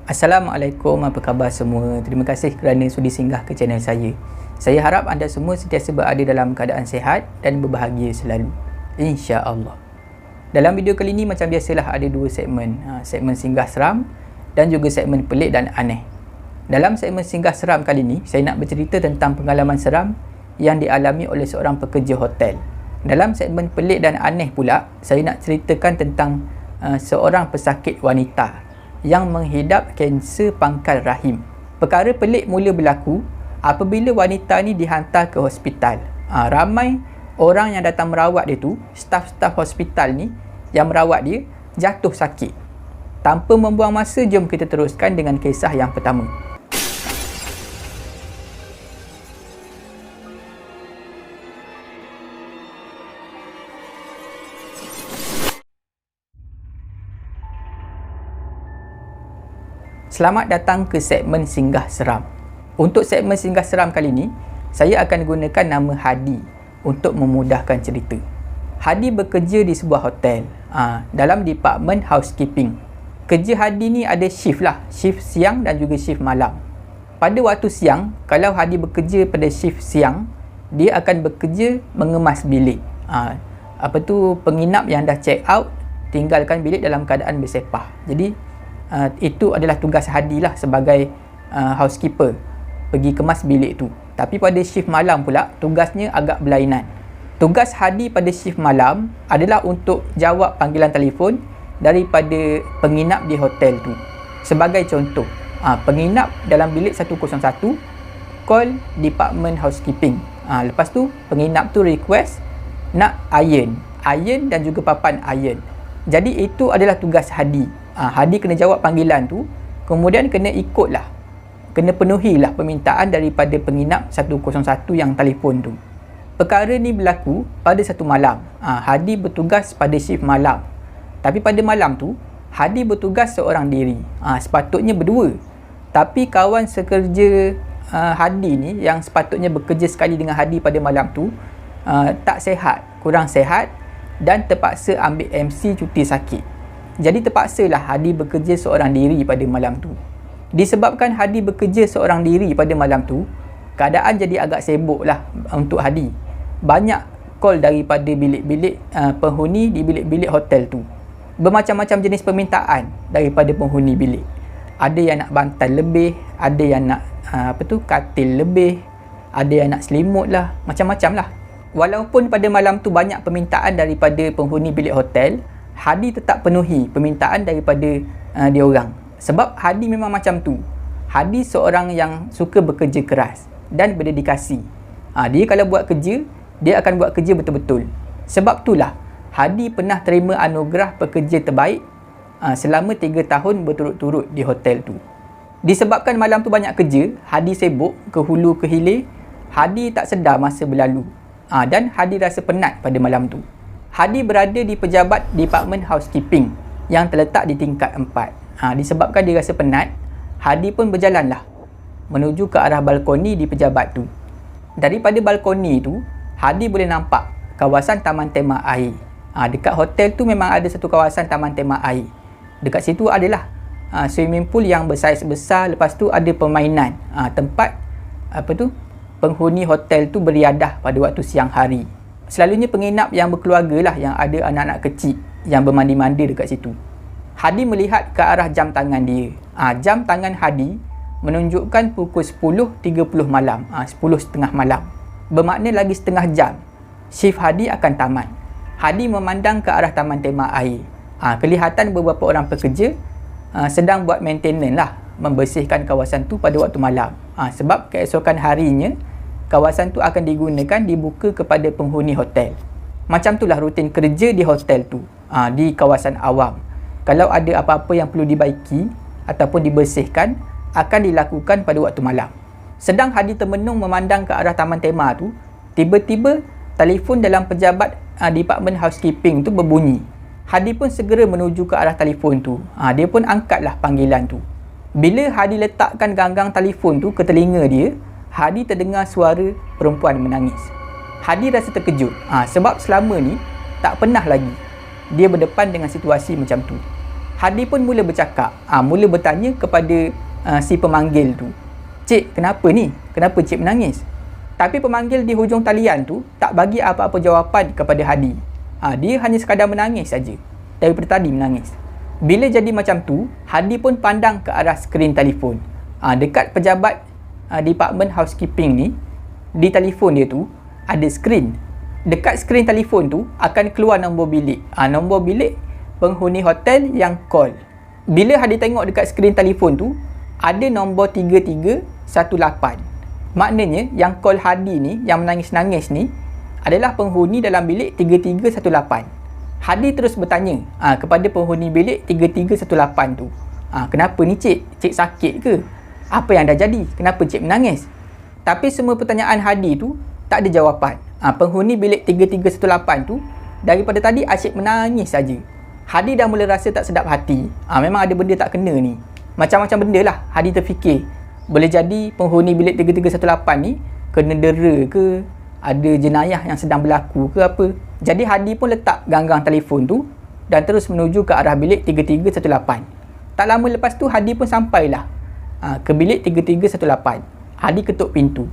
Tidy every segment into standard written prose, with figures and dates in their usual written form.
Assalamualaikum, apa khabar semua? Terima kasih kerana sudi singgah ke channel saya. Saya harap anda semua sentiasa berada dalam keadaan sihat dan berbahagia selalu, insya-Allah. Dalam video kali ini macam biasalah ada dua segmen, segmen singgah seram dan juga segmen pelik dan aneh. Dalam segmen singgah seram kali ini, saya nak bercerita tentang pengalaman seram yang dialami oleh seorang pekerja hotel. Dalam segmen pelik dan aneh pula, saya nak ceritakan tentang seorang pesakit wanita yang menghidap kanser pangkal rahim. Perkara pelik mula berlaku apabila wanita ni dihantar ke hospital. Ramai orang yang datang merawat dia tu, staf-staf hospital ni yang merawat dia, jatuh sakit. Tanpa membuang masa, jom kita teruskan dengan kisah yang pertama. Selamat datang ke segmen singgah seram. Untuk segmen singgah seram kali ini, saya akan gunakan nama Hadi untuk memudahkan cerita. Hadi bekerja di sebuah hotel dalam department housekeeping. Kerja Hadi ni ada shift lah, shift siang dan juga shift malam. Pada waktu siang, kalau Hadi bekerja pada shift siang, dia akan bekerja mengemas bilik. Penginap yang dah check out, tinggalkan bilik dalam keadaan bersepah. Jadi itu adalah tugas Hadi lah sebagai housekeeper, pergi kemas bilik tu. Tapi pada shift malam pula, tugasnya agak berlainan. Tugas Hadi pada shift malam adalah untuk jawab panggilan telefon daripada penginap di hotel tu. Sebagai contoh, penginap dalam bilik 101 call department housekeeping. Lepas tu penginap tu request nak iron dan juga papan iron. Jadi itu adalah tugas Hadi. Hadi kena jawab panggilan tu, kemudian kena ikutlah, kena penuhilah permintaan daripada penginap 101 yang telefon tu. Perkara ni berlaku pada satu malam. Hadi bertugas pada shift malam. Tapi pada malam tu, Hadi bertugas seorang diri. Sepatutnya berdua. Tapi kawan sekerja Hadi ni yang sepatutnya bekerja sekali dengan Hadi pada malam tu, tak sihat, kurang sihat dan terpaksa ambil MC cuti sakit. Jadi terpaksalah Hadi bekerja seorang diri pada malam tu. Disebabkan Hadi bekerja seorang diri pada malam tu, keadaan jadi agak sibuk lah untuk Hadi. Banyak call daripada bilik-bilik penghuni di bilik-bilik hotel tu. Bermacam-macam jenis permintaan daripada penghuni bilik. Ada yang nak bantal lebih, ada yang nak katil lebih, ada yang nak selimut lah, macam-macam lah. Walaupun pada malam tu banyak permintaan daripada penghuni bilik hotel, Hadi tetap penuhi permintaan daripada dia orang. Sebab Hadi memang macam tu. Hadi seorang yang suka bekerja keras dan berdedikasi. Dia kalau buat kerja, dia akan buat kerja betul-betul. Sebab itulah Hadi pernah terima anugerah pekerja terbaik selama 3 tahun berturut-turut di hotel tu. Disebabkan malam tu banyak kerja, Hadi sibuk ke hulu ke hilir, Hadi tak sedar masa berlalu. Dan Hadi rasa penat pada malam tu. Hadi berada di pejabat department housekeeping yang terletak di tingkat 4. Disebabkan dia rasa penat, Hadi pun berjalanlah menuju ke arah balkoni di pejabat tu. Daripada balkoni tu, Hadi boleh nampak kawasan taman tema air. Dekat hotel tu memang ada satu kawasan taman tema air. Dekat situ adalah swimming pool yang bersaiz besar. Lepas tu ada permainan, tempat penghuni hotel tu beriadah pada waktu siang hari. Selalunya penginap yang berkeluarga lah, yang ada anak-anak kecil yang bermandi-mandi dekat situ. Hadi melihat ke arah jam tangan dia. Jam tangan Hadi menunjukkan pukul 10.30 malam, 10.30 malam. Bermakna lagi setengah jam shift Hadi akan tamat. Hadi memandang ke arah taman tema air. Kelihatan beberapa orang pekerja sedang buat maintenance lah, membersihkan kawasan tu pada waktu malam. Sebab keesokan harinya kawasan tu akan digunakan, dibuka kepada penghuni hotel. Macam itulah rutin kerja di hotel tu, di kawasan awam. Kalau ada apa-apa yang perlu dibaiki ataupun dibersihkan, akan dilakukan pada waktu malam. Sedang Hadi termenung memandang ke arah taman tema tu, tiba-tiba telefon dalam pejabat department housekeeping tu berbunyi. Hadi pun segera menuju ke arah telefon tu. Dia pun angkatlah panggilan tu. Bila Hadi letakkan ganggang telefon tu ke telinga dia, Hadi terdengar suara perempuan menangis. Hadi rasa terkejut sebab selama ni tak pernah lagi dia berdepan dengan situasi macam tu. Hadi pun mula bercakap, mula bertanya kepada si pemanggil tu, "Cik, kenapa ni? Kenapa cik menangis?" Tapi pemanggil di hujung talian tu tak bagi apa-apa jawapan kepada Hadi. Dia hanya sekadar menangis saja. Daripada tadi menangis. Bila jadi macam tu, Hadi pun pandang ke arah skrin telefon. Dekat pejabat Department Housekeeping ni, di telefon dia tu ada skrin. Dekat skrin telefon tu akan keluar nombor bilik. Nombor bilik penghuni hotel yang call. Bila Hadi tengok dekat skrin telefon tu, ada nombor 3318. Maknanya yang call Hadi ni, yang menangis-nangis ni adalah penghuni dalam bilik 3318. Hadi terus bertanya kepada penghuni bilik 3318 tu, "Kenapa ni cik? Cik sakit ke? Apa yang dah jadi? Kenapa cik menangis?" Tapi semua pertanyaan Hadi tu tak ada jawapan. Penghuni bilik 3318 tu daripada tadi asyik menangis saja. Hadi dah mula rasa tak sedap hati. Memang ada benda tak kena ni. Macam-macam benda lah Hadi terfikir. Boleh jadi penghuni bilik 3318 ni kena dera ke, ada jenayah yang sedang berlaku ke apa. Jadi Hadi pun letak ganggang telefon tu dan terus menuju ke arah bilik 3318. Tak lama lepas tu Hadi pun sampailah ke bilik 3318. Hadi ketuk pintu.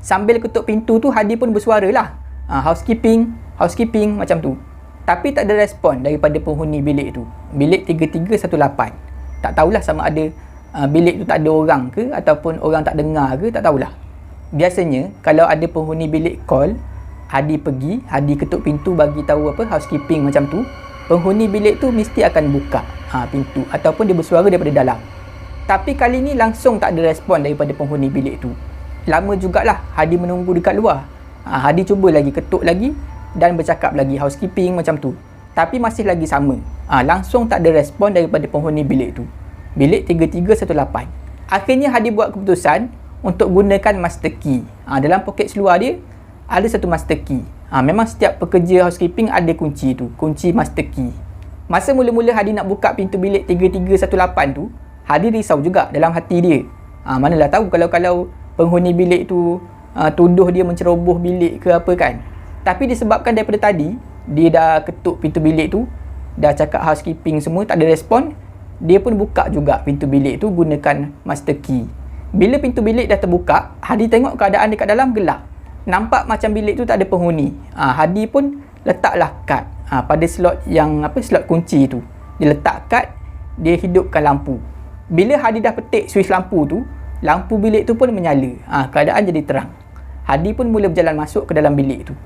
Sambil ketuk pintu tu Hadi pun bersuara lah, housekeeping macam tu. Tapi tak ada respon daripada penghuni bilik tu, bilik 3318. Tak tahulah sama ada bilik tu tak ada orang ke ataupun orang tak dengar ke, tak tahulah. Biasanya kalau ada penghuni bilik call, Hadi pergi, Hadi ketuk pintu bagi tahu housekeeping macam tu, penghuni bilik tu mesti akan buka pintu ataupun dia bersuara daripada dalam. Tapi kali ni langsung tak ada respon daripada penghuni bilik tu. Lama jugalah Hadi menunggu dekat luar. Hadi cuba lagi, ketuk lagi dan bercakap lagi housekeeping macam tu. Tapi masih lagi sama. Langsung tak ada respon daripada penghuni bilik tu, bilik 3318. Akhirnya Hadi buat keputusan untuk gunakan master key. Dalam poket seluar dia ada satu master key. Memang setiap pekerja housekeeping ada kunci tu, kunci master key. Masa mula-mula Hadi nak buka pintu bilik 3318 tu, Hadi risau juga dalam hati dia. Manalah tahu kalau penghuni bilik tu tuduh dia menceroboh bilik ke apa kan. Tapi disebabkan daripada tadi dia dah ketuk pintu bilik tu, dah cakap housekeeping semua, tak ada respon, dia pun buka juga pintu bilik tu gunakan master key. Bila pintu bilik dah terbuka, Hadi tengok keadaan dekat dalam gelap. Nampak macam bilik tu tak ada penghuni. Hadi pun letaklah kad pada slot yang slot kunci tu. Dia letak kad, dia hidupkan lampu. Bila Hadi dah petik switch lampu tu, lampu bilik tu pun menyala. Keadaan jadi terang. Hadi pun mula berjalan masuk ke dalam bilik tu.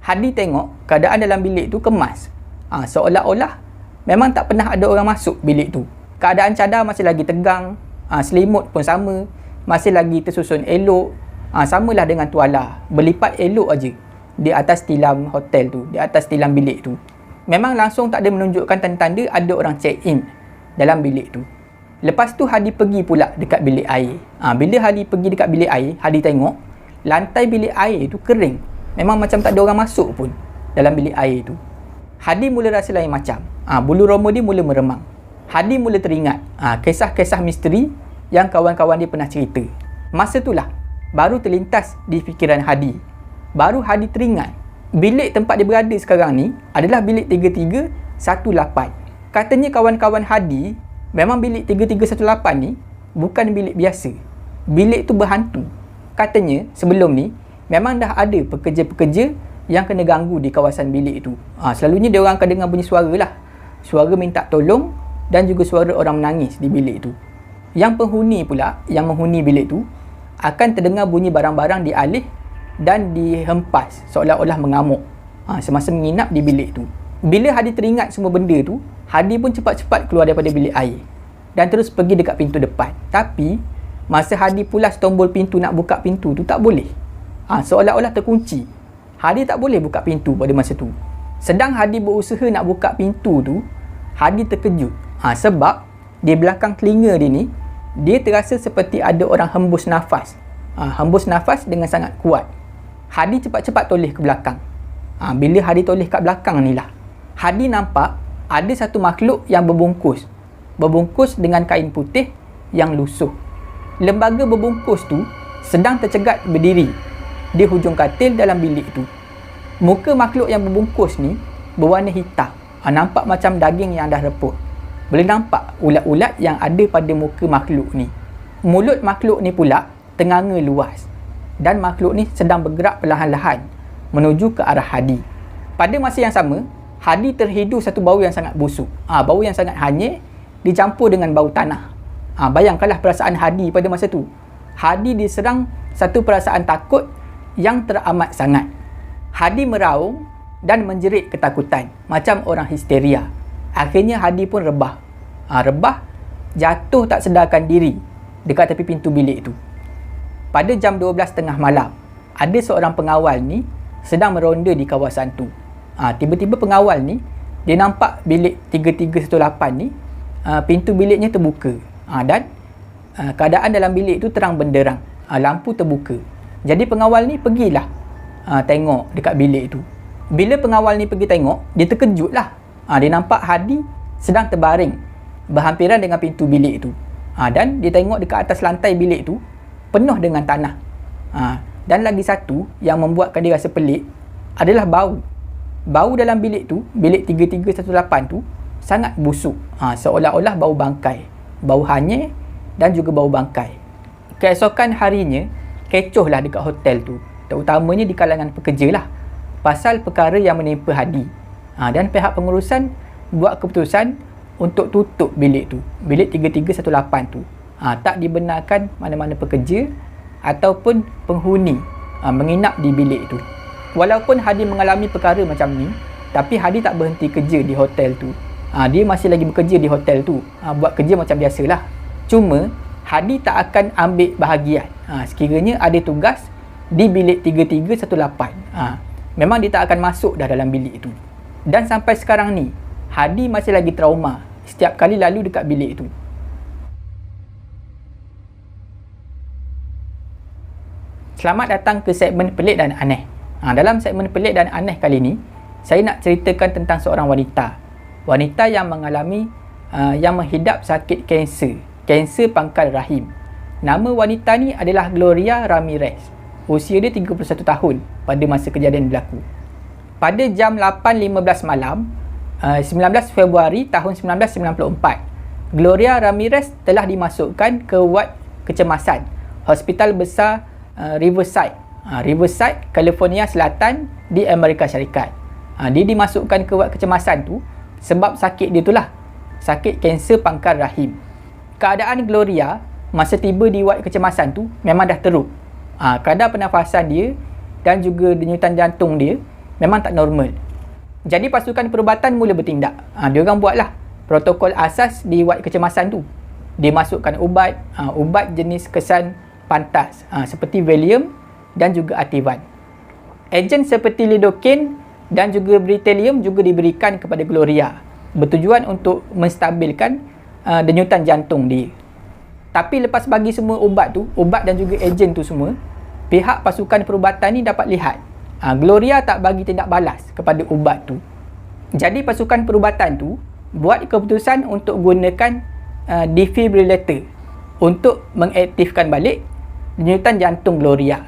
Hadi tengok keadaan dalam bilik tu kemas. Seolah-olah memang tak pernah ada orang masuk bilik tu. Keadaan cadar masih lagi tegang, selimut pun sama, masih lagi tersusun elok. Samalah dengan tuala, berlipat elok aja di atas tilam hotel tu, di atas tilam bilik tu. Memang langsung tak ada menunjukkan tanda-tanda ada orang check in dalam bilik tu. Lepas tu Hadi pergi pula dekat bilik air. Bila Hadi pergi dekat bilik air, Hadi tengok lantai bilik air tu kering. Memang macam tak ada orang masuk pun dalam bilik air tu. Hadi mula rasa lain macam. Bulu roma dia mula meremang. Hadi mula teringat kisah-kisah misteri yang kawan-kawan dia pernah cerita. Masa itulah baru terlintas di fikiran Hadi. Baru Hadi teringat bilik tempat dia berada sekarang ni adalah bilik 3318. Katanya kawan-kawan Hadi, memang bilik 3318 ni bukan bilik biasa. Bilik tu berhantu. Katanya sebelum ni memang dah ada pekerja-pekerja yang kena ganggu di kawasan bilik tu. Selalunya dia orang akan dengar bunyi suara lah. Suara minta tolong dan juga suara orang menangis di bilik tu. Yang penghuni pula, yang menghuni bilik tu, akan terdengar bunyi barang-barang dialih dan dihempas seolah-olah mengamuk semasa menginap di bilik tu. Bila Hadi teringat semua benda tu, Hadi pun cepat-cepat keluar daripada bilik air dan terus pergi dekat pintu depan. Tapi masa Hadi pulas tombol pintu nak buka pintu tu, tak boleh. Seolah-olah terkunci. Hadi tak boleh buka pintu pada masa tu. Sedang Hadi berusaha nak buka pintu tu, Hadi terkejut. Sebab di belakang telinga dia ni, dia terasa seperti ada orang hembus nafas. Hembus nafas dengan sangat kuat. Hadi cepat-cepat toleh ke belakang. Bila Hadi toleh kat belakang ni lah, Hadi nampak ada satu makhluk yang berbungkus dengan kain putih yang lusuh. Lembaga berbungkus tu sedang tercegat berdiri di hujung katil dalam bilik tu. Muka makhluk yang berbungkus ni berwarna hitam. Nampak macam daging yang dah reput. boleh nampak ulat-ulat yang ada pada muka makhluk ni. Mulut makhluk ni pula tenganga luas dan makhluk ni sedang bergerak perlahan-lahan menuju ke arah Hadi. Pada masa yang sama, Hadi terhidu satu bau yang sangat busuk. Bau yang sangat hanyir dicampur dengan bau tanah. Bayangkanlah perasaan Hadi pada masa tu. Hadi diserang satu perasaan takut yang teramat sangat. Hadi meraung dan menjerit ketakutan macam orang histeria. Akhirnya Hadi pun rebah. Rebah, jatuh tak sedarkan diri dekat tepi pintu bilik tu. Pada jam 12.30 malam, ada seorang pengawal ni sedang meronda di kawasan tu. Tiba-tiba pengawal ni, dia nampak bilik 3318 ni, pintu biliknya terbuka. Dan keadaan dalam bilik tu terang benderang. Lampu terbuka. Jadi pengawal ni pergilah tengok dekat bilik tu. Bila pengawal ni pergi tengok, dia terkejut lah. Dia nampak Hadi sedang terbaring berhampiran dengan pintu bilik tu. Dan dia tengok dekat atas lantai bilik tu penuh dengan tanah. Dan lagi satu yang membuatkan dia rasa pelik adalah bau. Bau dalam bilik tu, bilik 3318 tu sangat busuk. Seolah-olah bau bangkai, bau hanyir dan juga bau bangkai. Keesokan harinya, kecohlah dekat hotel tu, terutamanya di kalangan pekerja lah, pasal perkara yang menimpa Hadi. Dan pihak pengurusan buat keputusan untuk tutup bilik tu, bilik 3318 tu. Tak dibenarkan mana-mana pekerja ataupun penghuni menginap di bilik tu. Walaupun Hadi mengalami perkara macam ni, tapi Hadi tak berhenti kerja di hotel tu. Dia masih lagi bekerja di hotel tu, buat kerja macam biasalah. Cuma Hadi tak akan ambil bahagian sekiranya ada tugas di bilik 3318. Memang dia tak akan masuk dah dalam bilik tu. Dan sampai sekarang ni, Hadi masih lagi trauma setiap kali lalu dekat bilik tu. Selamat datang ke segmen Pelik dan Aneh. Dalam segmen Pelik dan Aneh kali ni, saya nak ceritakan tentang seorang wanita. Wanita yang mengalami, yang menghidap sakit kanser pangkal rahim. Nama wanita ni adalah Gloria Ramirez. Usia dia 31 tahun pada masa kejadian berlaku. Pada jam 8.15 malam, 19 Februari tahun 1994, Gloria Ramirez telah dimasukkan ke wad kecemasan Hospital Besar Riverside, California Selatan di Amerika Syarikat. Dia dimasukkan ke wad kecemasan tu sebab sakit dia tu lah, sakit kanser pangkal rahim. Keadaan Gloria masa tiba di wad kecemasan tu memang dah teruk. Kadar pernafasan dia dan juga denyutan jantung dia memang tak normal. Jadi pasukan perubatan mula bertindak. Diorang buatlah protokol asas di wad kecemasan tu. Dia masukkan ubat jenis kesan pantas seperti Valium dan juga Ativan. Ejen seperti lidocaine dan juga Britaillium juga diberikan kepada Gloria, bertujuan untuk menstabilkan denyutan jantung dia. Tapi lepas bagi semua ubat dan juga ejen tu semua, pihak pasukan perubatan ni dapat lihat Gloria tak bagi tindak balas kepada ubat tu. Jadi pasukan perubatan tu buat keputusan untuk gunakan defibrillator untuk mengaktifkan balik denyutan jantung Gloria.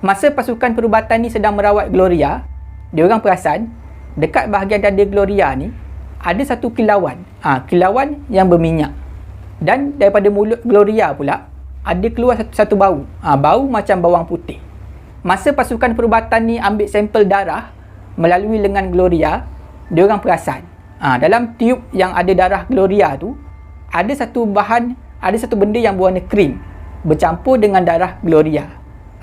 Masa pasukan perubatan ni sedang merawat Gloria, diorang perasan dekat bahagian dada Gloria ni ada satu kilauan, kilauan yang berminyak. Dan daripada mulut Gloria pula ada keluar satu bau, bau macam bawang putih. Masa pasukan perubatan ni ambil sampel darah melalui lengan Gloria, diorang perasan dalam tiub yang ada darah Gloria tu ada satu benda yang berwarna krim bercampur dengan darah Gloria.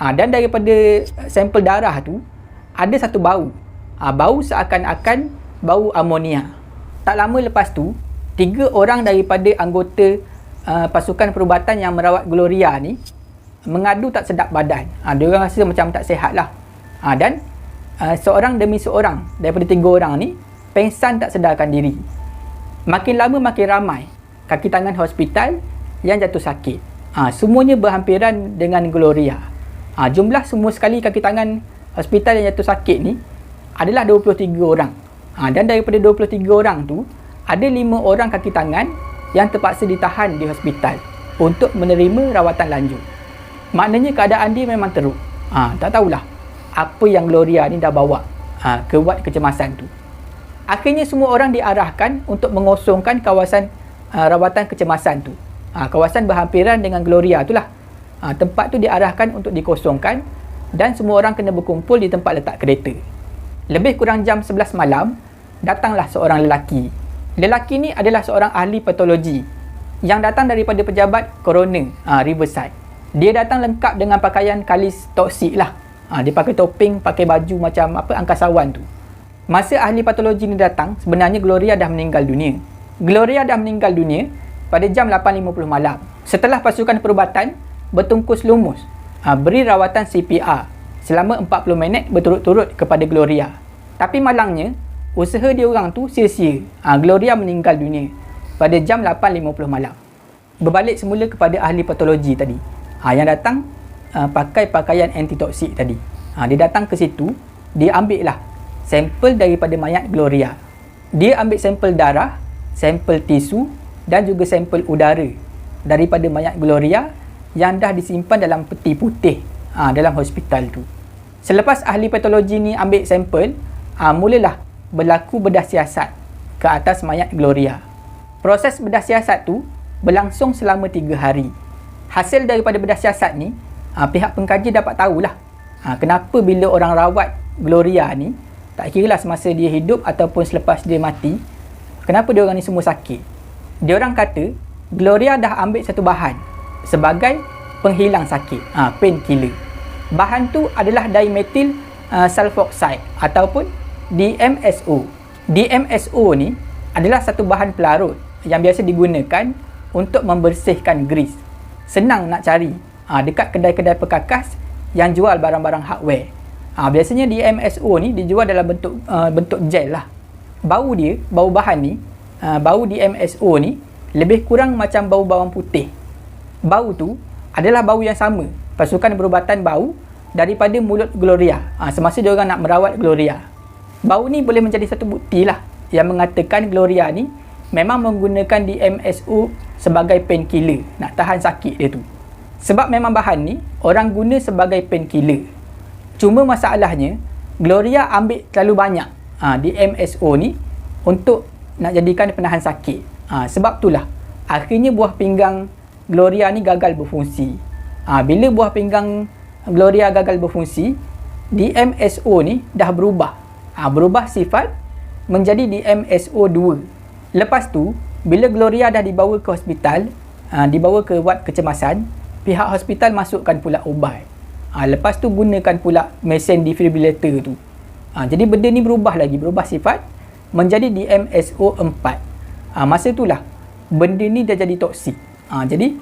Dan daripada sampel darah tu ada satu bau, bau seakan-akan bau amonia. Tak lama lepas tu, 3 orang daripada anggota pasukan perubatan yang merawat Gloria ni mengadu tak sedap badan. Diorang rasa macam tak sihat lah. Dan seorang demi seorang daripada 3 orang ni pengsan tak sedarkan diri. Makin lama makin ramai kaki tangan hospital yang jatuh sakit. Semuanya berhampiran dengan Gloria. Jumlah semua sekali kaki tangan hospital yang jatuh sakit ni adalah 23 orang. Dan daripada 23 orang tu, ada 5 orang kaki tangan yang terpaksa ditahan di hospital untuk menerima rawatan lanjut. Maknanya keadaan dia memang teruk. Tak tahulah apa yang Gloria ni dah bawa ke wad kecemasan tu. Akhirnya semua orang diarahkan untuk mengosongkan kawasan rawatan kecemasan tu. Kawasan berhampiran dengan Gloria tu lah. Tempat tu diarahkan untuk dikosongkan dan semua orang kena berkumpul di tempat letak kereta. Lebih kurang jam 11 malam, datanglah seorang lelaki. Lelaki ni adalah seorang ahli patologi yang datang daripada pejabat coroner Riverside. Dia datang lengkap dengan pakaian kalis toksik lah. Dia pakai topeng, pakai baju macam angkasawan tu. Masa ahli patologi ni datang, sebenarnya Gloria dah meninggal dunia. Gloria dah meninggal dunia pada jam 8.50 malam. Setelah pasukan perubatan bertungkus lumus beri rawatan CPR selama 40 minit berturut-turut kepada Gloria. Tapi malangnya, usaha dia orang tu sia-sia. Gloria meninggal dunia pada jam 8.50 malam. Berbalik semula kepada ahli patologi tadi. Yang datang pakai pakaian antitoksik tadi. Dia datang ke situ, dia ambil lah sampel daripada mayat Gloria. Dia ambil sampel darah, sampel tisu dan juga sampel udara daripada mayat Gloria yang dah disimpan dalam peti putih dalam hospital tu. Selepas ahli patologi ni ambil sampel, mulalah berlaku bedah siasat ke atas mayat Gloria. Proses bedah siasat tu berlangsung selama 3 hari. Hasil daripada bedah siasat ni, pihak pengkaji dapat tahulah kenapa bila orang rawat Gloria ni, tak kiralah semasa dia hidup ataupun selepas dia mati, kenapa dia orang ni semua sakit. Dia orang kata Gloria dah ambil satu bahan sebagai penghilang sakit, painkiller. Bahan tu adalah dimethyl sulfoxide ataupun DMSO. DMSO ni adalah satu bahan pelarut yang biasa digunakan untuk membersihkan grease. Senang nak cari dekat kedai-kedai perkakas yang jual barang-barang hardware. Biasanya DMSO ni dijual dalam bentuk gel lah. Bau dia, bau bahan ni, bau DMSO ni lebih kurang macam bau bawang putih. Bau tu adalah bau yang sama pasukan perubatan bau daripada mulut Gloria semasa dia orang nak merawat Gloria. Bau ni boleh menjadi satu bukti lah yang mengatakan Gloria ni memang menggunakan DMSO sebagai painkiller, nak tahan sakit dia tu. Sebab memang bahan ni orang guna sebagai painkiller. Cuma masalahnya Gloria ambil terlalu banyak DMSO ni untuk nak jadikan penahan sakit. Sebab itulah akhirnya buah pinggang Gloria ni gagal berfungsi. Bila buah pinggang Gloria gagal berfungsi, DMSO ni dah berubah. Berubah sifat menjadi DMSO2. Lepas tu, bila Gloria dah dibawa ke hospital, dibawa ke ward kecemasan, pihak hospital masukkan pula ubat. Lepas tu gunakan pula mesin defibrillator tu. Jadi benda ni berubah lagi, berubah sifat menjadi DMSO4. Masa itulah benda ni dah jadi toksik. Jadi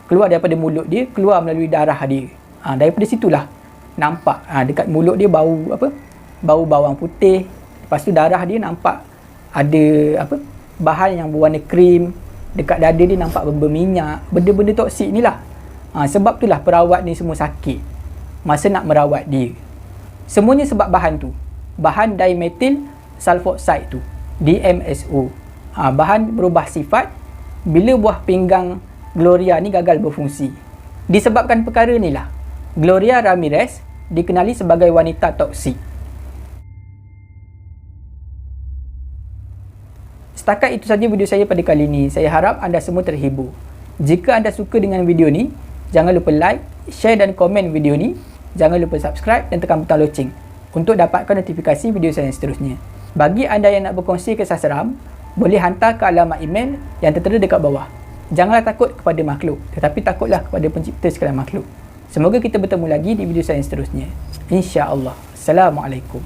keluar daripada mulut dia, keluar melalui darah dia. Daripada situlah nampak dekat mulut dia bau bau bawang putih. Lepas tu darah dia nampak ada bahan yang berwarna krim. Dekat dada dia nampak berminyak. Benda-benda toksik ni lah. Sebab itulah perawat ni semua sakit masa nak merawat dia. Semuanya sebab bahan tu, bahan dimethyl sulfoxide tu, DMSO. Bahan berubah sifat bila buah pinggang Gloria ni gagal berfungsi. Disebabkan perkara ni lah Gloria Ramirez dikenali sebagai wanita toksik. Setakat itu saja video saya pada kali ini. Saya harap anda semua terhibur. Jika anda suka dengan video ni, jangan lupa like, share dan komen video ni. Jangan lupa subscribe dan tekan butang loceng untuk dapatkan notifikasi video saya seterusnya. Bagi anda yang nak berkongsi kisah seram, boleh hantar ke alamat email yang tertera dekat bawah. Janganlah takut kepada makhluk, tetapi takutlah kepada pencipta segala makhluk. Semoga kita bertemu lagi di video saya seterusnya. InsyaAllah. Assalamualaikum.